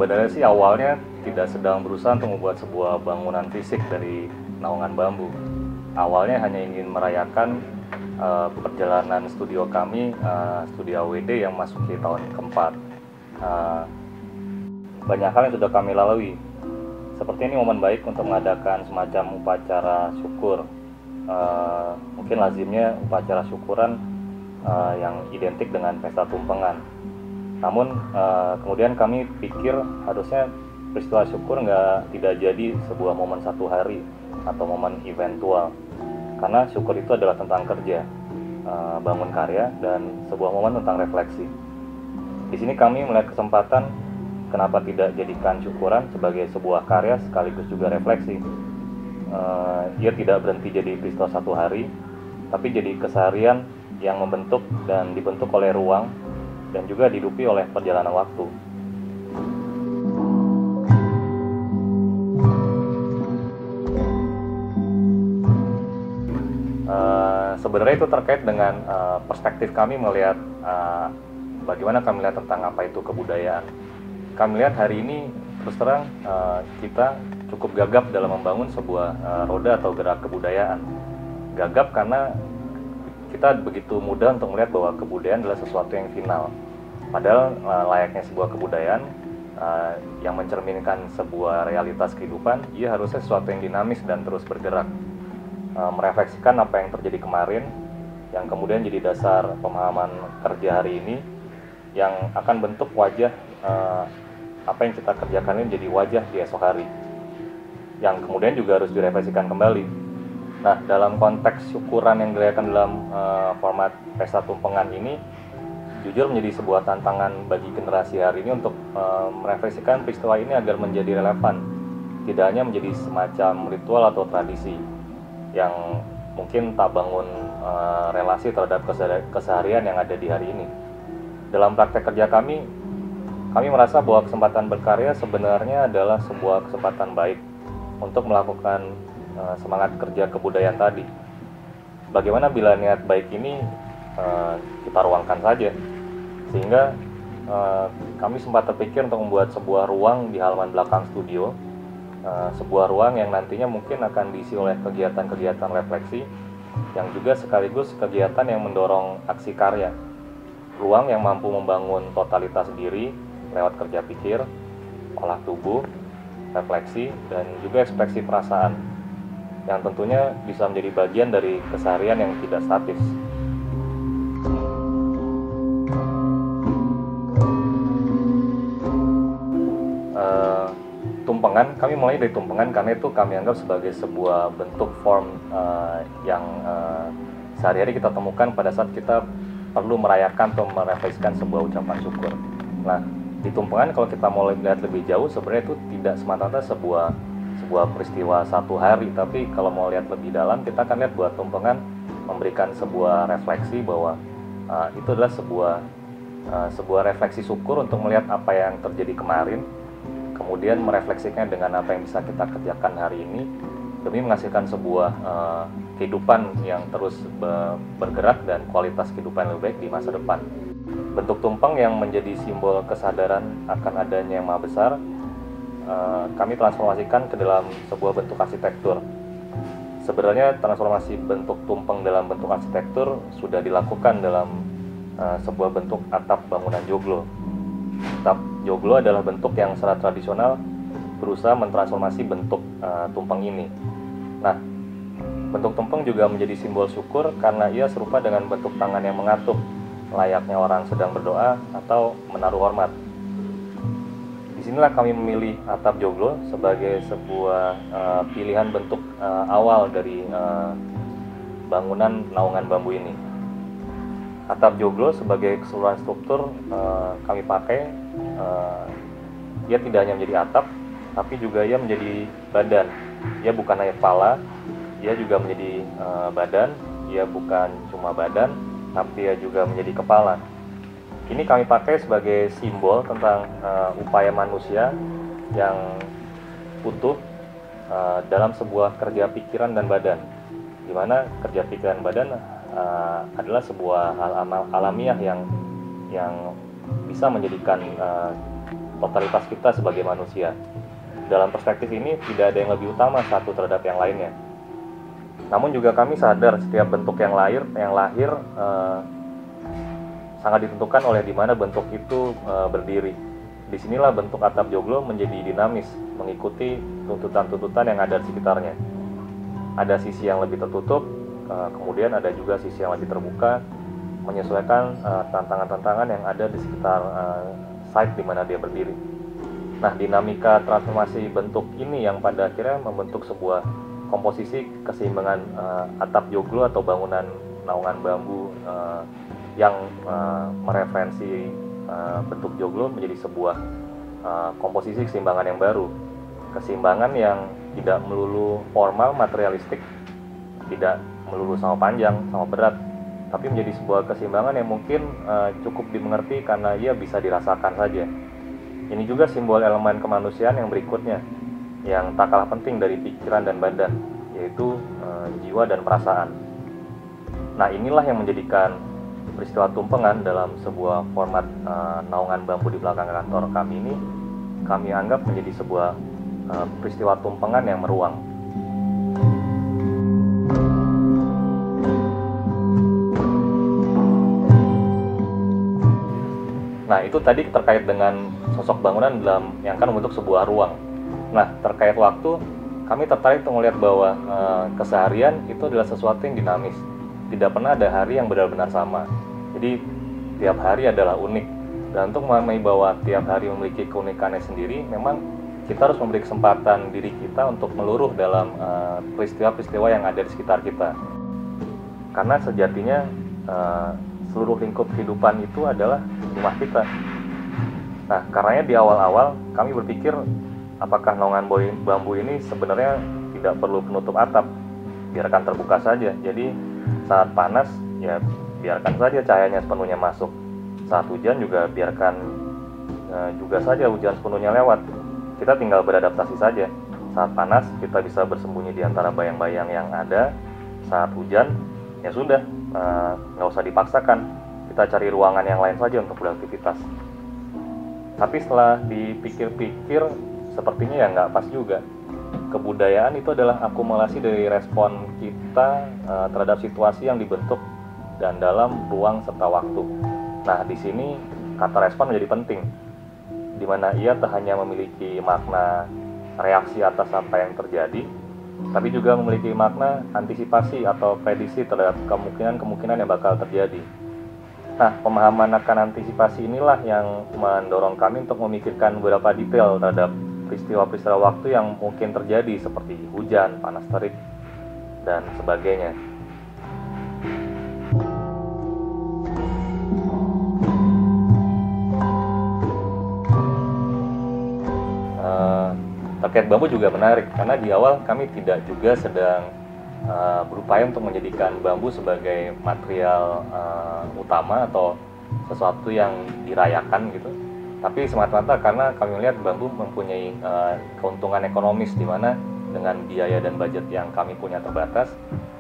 Sebenarnya sih awalnya tidak sedang berusaha untuk membuat sebuah bangunan fisik dari naungan bambu. Awalnya hanya ingin merayakan perjalanan studio kami, studio AWD yang masuki tahun keempat. Uh, Banyak hal yang sudah kami lalui. Seperti ini momen baik untuk mengadakan semacam upacara syukur. Mungkin lazimnya upacara syukuran yang identik dengan pesta tumpengan. Namun kemudian kami pikir harusnya peristiwa syukur tidak jadi sebuah momen satu hari atau momen eventual, karena syukur itu adalah tentang kerja, bangun karya, dan sebuah momen tentang refleksi. Di sini kami melihat kesempatan kenapa tidak jadikan syukuran sebagai sebuah karya sekaligus juga refleksi. Ia tidak berhenti jadi peristiwa satu hari, tapi jadi keseharian yang membentuk dan dibentuk oleh ruang dan juga dihidupi oleh perjalanan waktu. Sebenarnya itu terkait dengan perspektif kami melihat bagaimana kami melihat tentang apa itu kebudayaan. Kami lihat hari ini terus terang kita cukup gagap dalam membangun sebuah roda atau gerak kebudayaan. Gagap karena kita begitu mudah untuk melihat bahwa kebudayaan adalah sesuatu yang final. Padahal layaknya sebuah kebudayaan yang mencerminkan sebuah realitas kehidupan, ia harusnya sesuatu yang dinamis dan terus bergerak, merefleksikan apa yang terjadi kemarin, yang kemudian jadi dasar pemahaman kerja hari ini, yang akan bentuk wajah apa yang kita kerjakan ini jadi wajah di esok hari, yang kemudian juga harus direfleksikan kembali. Nah, dalam konteks syukuran yang dirayakan dalam format pesta tumpengan ini, jujur menjadi sebuah tantangan bagi generasi hari ini untuk merefleksikan peristiwa ini agar menjadi relevan, tidak hanya menjadi semacam ritual atau tradisi yang mungkin tak bangun relasi terhadap keseharian yang ada di hari ini. Dalam praktek kerja kami merasa bahwa kesempatan berkarya sebenarnya adalah sebuah kesempatan baik untuk melakukan semangat kerja kebudayaan tadi. Bagaimana bila niat baik ini kita ruangkan saja, sehingga kami sempat terpikir untuk membuat sebuah ruang di halaman belakang studio, sebuah ruang yang nantinya mungkin akan diisi oleh kegiatan-kegiatan refleksi yang juga sekaligus kegiatan yang mendorong aksi karya. Ruang yang mampu membangun totalitas diri lewat kerja pikir, olah tubuh, refleksi, dan juga ekspresi perasaan, yang tentunya bisa menjadi bagian dari keseharian yang tidak statis. Tumpengan, kami mulai dari tumpengan karena itu kami anggap sebagai sebuah bentuk form yang sehari-hari kita temukan pada saat kita perlu merayakan atau merefleksikan sebuah ucapan syukur. Nah, di tumpengan kalau kita mau lihat lebih jauh, sebenarnya itu tidak semata-mata sebuah peristiwa satu hari, tapi kalau mau lihat lebih dalam, kita akan lihat bahwa tumpengan memberikan sebuah refleksi bahwa itu adalah sebuah refleksi syukur untuk melihat apa yang terjadi kemarin, kemudian merefleksikan dengan apa yang bisa kita kerjakan hari ini demi menghasilkan sebuah kehidupan yang terus bergerak dan kualitas kehidupan yang lebih baik di masa depan. Bentuk tumpeng yang menjadi simbol kesadaran akan adanya yang maha besar, kami transformasikan ke dalam sebuah bentuk arsitektur. Sebenarnya transformasi bentuk tumpeng dalam bentuk arsitektur sudah dilakukan dalam sebuah bentuk atap bangunan joglo. Atap joglo adalah bentuk yang secara tradisional berusaha mentransformasi bentuk tumpeng ini. Nah, bentuk tumpeng juga menjadi simbol syukur karena ia serupa dengan bentuk tangan yang mengatup, layaknya orang sedang berdoa atau menaruh hormat. Disinilah kami memilih atap joglo sebagai sebuah pilihan bentuk awal dari bangunan naungan bambu ini. Atap joglo sebagai keseluruhan struktur kami pakai, ia tidak hanya menjadi atap, tapi juga ia menjadi badan. Ia bukan hanya kepala, ia juga menjadi badan. Ia bukan cuma badan, tapi ia juga menjadi kepala. Ini kami pakai sebagai simbol tentang upaya manusia yang utuh dalam sebuah kerja pikiran dan badan, di mana kerja pikiran badan adalah sebuah hal alamiah yang bisa menjadikan totalitas kita sebagai manusia. Dalam perspektif ini tidak ada yang lebih utama satu terhadap yang lainnya. Namun juga kami sadar setiap bentuk yang lahir sangat ditentukan oleh di mana bentuk itu berdiri. Disinilah bentuk atap joglo menjadi dinamis, mengikuti tuntutan-tuntutan yang ada di sekitarnya. Ada sisi yang lebih tertutup, kemudian ada juga sisi yang lebih terbuka, menyesuaikan tantangan-tantangan yang ada di sekitar site di mana dia berdiri. Nah, dinamika transformasi bentuk ini yang pada akhirnya membentuk sebuah komposisi keseimbangan atap joglo atau bangunan naungan bambu yang mereferensi bentuk joglo menjadi sebuah komposisi keseimbangan yang baru. Keseimbangan yang tidak melulu formal materialistik, tidak melulu sama panjang, sama berat, tapi menjadi sebuah keseimbangan yang mungkin cukup dimengerti karena ia bisa dirasakan saja. Ini juga simbol elemen kemanusiaan yang berikutnya, yang tak kalah penting dari pikiran dan badan, yaitu jiwa dan perasaan. Nah, inilah yang menjadikan peristiwa tumpengan dalam sebuah format naungan bambu di belakang kantor kami ini, kami anggap menjadi sebuah peristiwa tumpengan yang meruang. Nah, itu tadi terkait dengan sosok bangunan yang kan membentuk sebuah ruang. Nah, terkait waktu, kami tertarik untuk melihat bahwa keseharian itu adalah sesuatu yang dinamis. Tidak pernah ada hari yang benar-benar sama. Jadi, tiap hari adalah unik. Dan untuk memahami bahwa tiap hari memiliki keunikannya sendiri, memang kita harus memberi kesempatan diri kita untuk meluruh dalam peristiwa-peristiwa yang ada di sekitar kita. Karena sejatinya seluruh lingkup kehidupan itu adalah rumah kita. Nah, karenanya di awal-awal kami berpikir apakah naungan bambu ini sebenarnya tidak perlu penutup atap, biarkan terbuka saja. Jadi saat panas ya biarkan saja cahayanya sepenuhnya masuk. Saat hujan juga biarkan juga saja hujan sepenuhnya lewat. Kita tinggal beradaptasi saja. Saat panas kita bisa bersembunyi di antara bayang-bayang yang ada. Saat hujan ya sudah, nggak usah dipaksakan, kita cari ruangan yang lain saja untuk beraktivitas. Tapi setelah dipikir-pikir, sepertinya ya nggak pas juga. Kebudayaan itu adalah akumulasi dari respon kita terhadap situasi yang dibentuk dan dalam ruang serta waktu. Nah, di sini kata respon menjadi penting, di mana ia tak hanya memiliki makna reaksi atas apa yang terjadi, tapi juga memiliki makna antisipasi atau prediksi terhadap kemungkinan-kemungkinan yang bakal terjadi. Nah, pemahaman akan antisipasi inilah yang mendorong kami untuk memikirkan beberapa detail terhadap peristiwa-peristiwa waktu yang mungkin terjadi seperti hujan, panas terik, dan sebagainya. Terkait bambu juga menarik, karena di awal kami tidak juga sedang berupaya untuk menjadikan bambu sebagai material utama atau sesuatu yang dirayakan gitu. Tapi semata-mata karena kami melihat bambu mempunyai keuntungan ekonomis, di mana dengan biaya dan budget yang kami punya terbatas,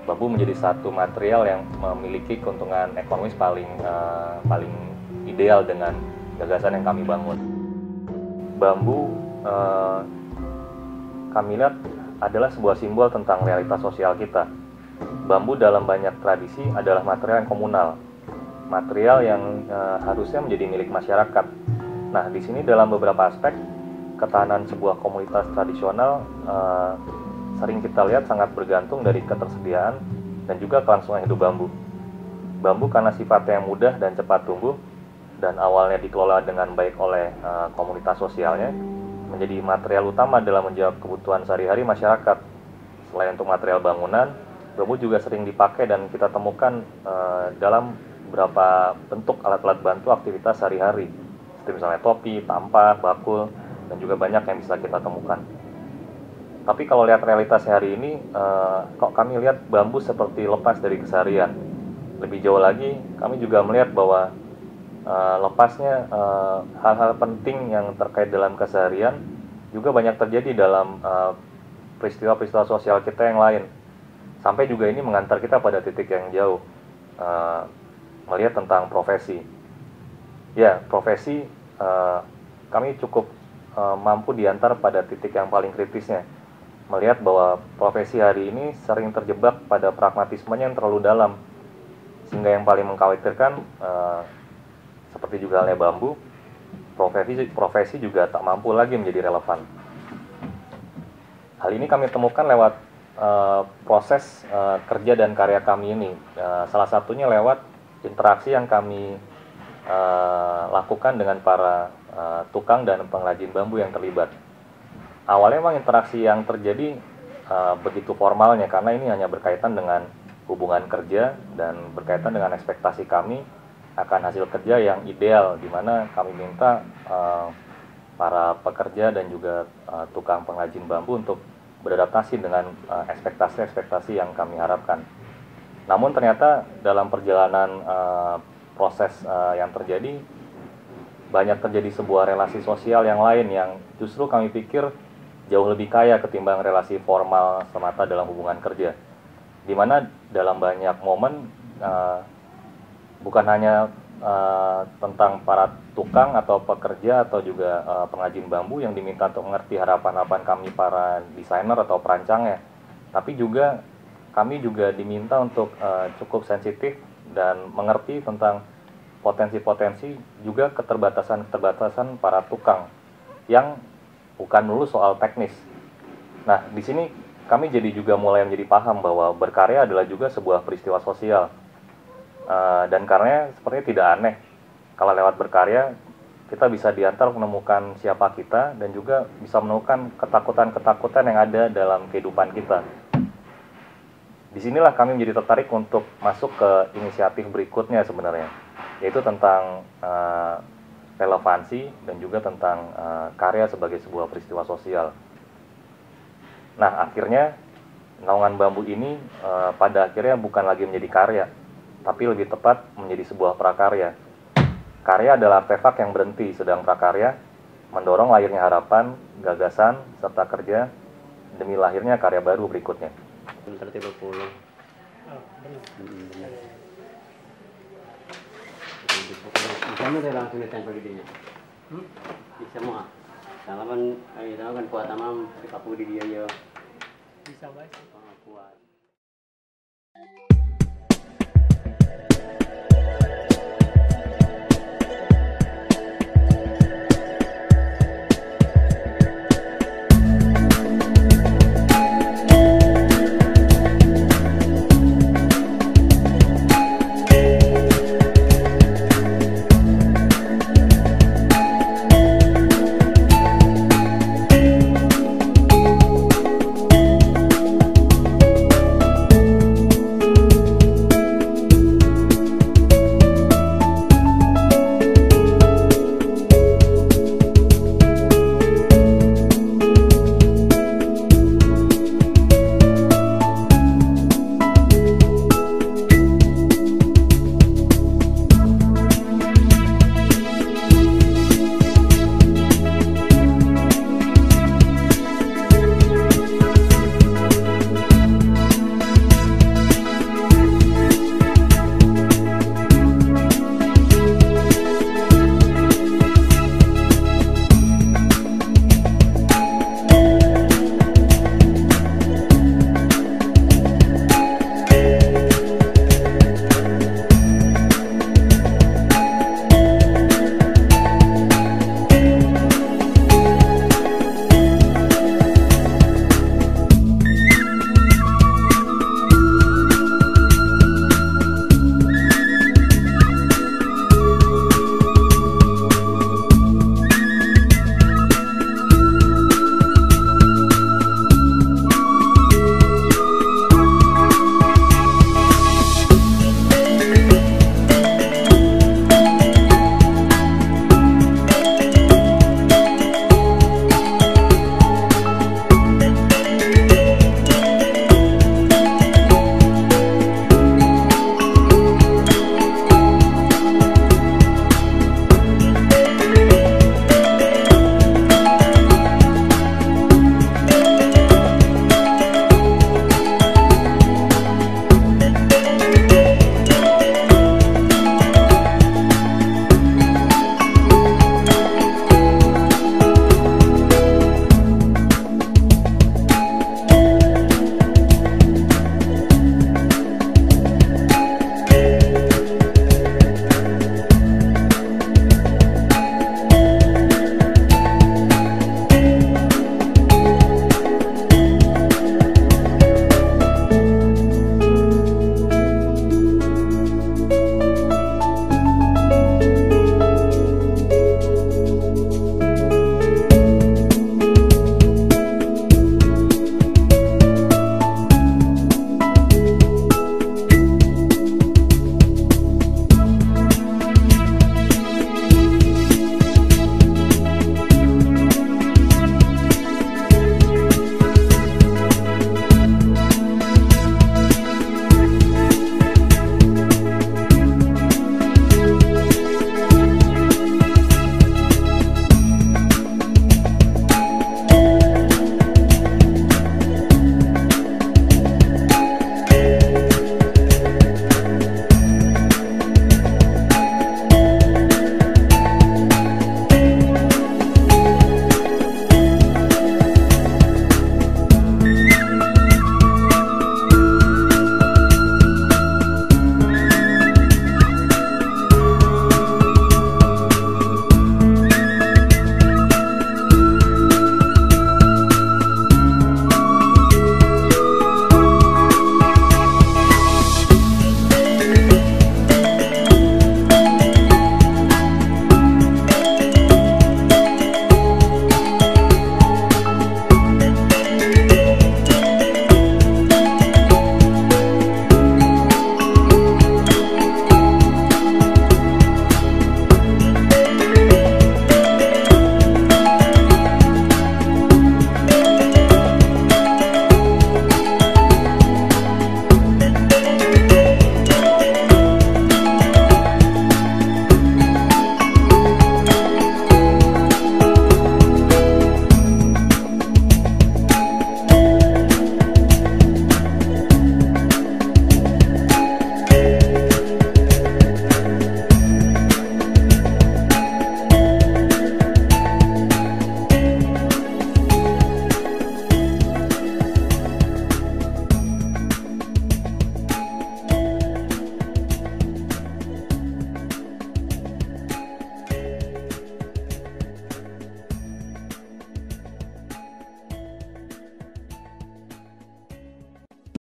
bambu menjadi satu material yang memiliki keuntungan ekonomis paling ideal dengan gagasan yang kami bangun. Bambu kami lihat adalah sebuah simbol tentang realitas sosial kita. Bambu dalam banyak tradisi adalah material yang komunal, material yang harusnya menjadi milik masyarakat. Nah, di sini dalam beberapa aspek, ketahanan sebuah komunitas tradisional sering kita lihat sangat bergantung dari ketersediaan dan juga kelangsungan hidup bambu. Bambu karena sifatnya yang mudah dan cepat tumbuh, dan awalnya dikelola dengan baik oleh komunitas sosialnya, menjadi material utama dalam menjawab kebutuhan sehari-hari masyarakat. Selain untuk material bangunan, bambu juga sering dipakai dan kita temukan dalam beberapa bentuk alat-alat bantu aktivitas sehari-hari, seperti misalnya topi, tampah, bakul, dan juga banyak yang bisa kita temukan. Tapi kalau lihat realitas hari ini, kok kami lihat bambu seperti lepas dari keseharian. Lebih jauh lagi, kami juga melihat bahwa lepasnya hal-hal penting yang terkait dalam keseharian juga banyak terjadi dalam peristiwa-peristiwa sosial kita yang lain, sampai juga ini mengantar kita pada titik yang jauh, melihat tentang profesi. Ya, profesi kami cukup mampu diantar pada titik yang paling kritisnya, melihat bahwa profesi hari ini sering terjebak pada pragmatismenya yang terlalu dalam, sehingga yang paling mengkhawatirkan seperti juga halnya bambu, profesi juga tak mampu lagi menjadi relevan. Hal ini kami temukan lewat proses kerja dan karya kami ini. Salah satunya lewat interaksi yang kami lakukan dengan para tukang dan pengrajin bambu yang terlibat. Awalnya memang interaksi yang terjadi begitu formalnya, karena ini hanya berkaitan dengan hubungan kerja dan berkaitan dengan ekspektasi kami akan hasil kerja yang ideal, di mana kami minta para pekerja dan juga tukang pengrajin bambu untuk beradaptasi dengan ekspektasi-ekspektasi yang kami harapkan. Namun ternyata dalam perjalanan proses yang terjadi, banyak terjadi sebuah relasi sosial yang lain yang justru kami pikir jauh lebih kaya ketimbang relasi formal semata dalam hubungan kerja. Di mana dalam banyak momen bukan hanya tentang para tukang atau pekerja atau juga pengrajin bambu yang diminta untuk mengerti harapan-harapan kami para desainer atau perancangnya, tapi juga kami juga diminta untuk cukup sensitif dan mengerti tentang potensi-potensi juga keterbatasan-keterbatasan para tukang yang bukan dulu soal teknis. Nah, di sini kami jadi juga mulai menjadi paham bahwa berkarya adalah juga sebuah peristiwa sosial. Dan karena sepertinya tidak aneh kalau lewat berkarya kita bisa diantar menemukan siapa kita dan juga bisa menemukan ketakutan-ketakutan yang ada dalam kehidupan kita. Disinilah kami menjadi tertarik untuk masuk ke inisiatif berikutnya sebenarnya, yaitu tentang relevansi dan juga tentang karya sebagai sebuah peristiwa sosial. Nah, akhirnya naungan bambu ini pada akhirnya bukan lagi menjadi karya, tapi lebih tepat menjadi sebuah prakarya. Karya adalah artefak yang berhenti, sedang prakarya mendorong lahirnya harapan, gagasan, serta kerja demi lahirnya karya baru berikutnya. Bentar 30. Oh, benar. Bisa nggak langsung ditempel di dinya? Bisa mau? Salaman, kita kan kuat tamam, kapu di dia yo. Bisa baik. Kuat.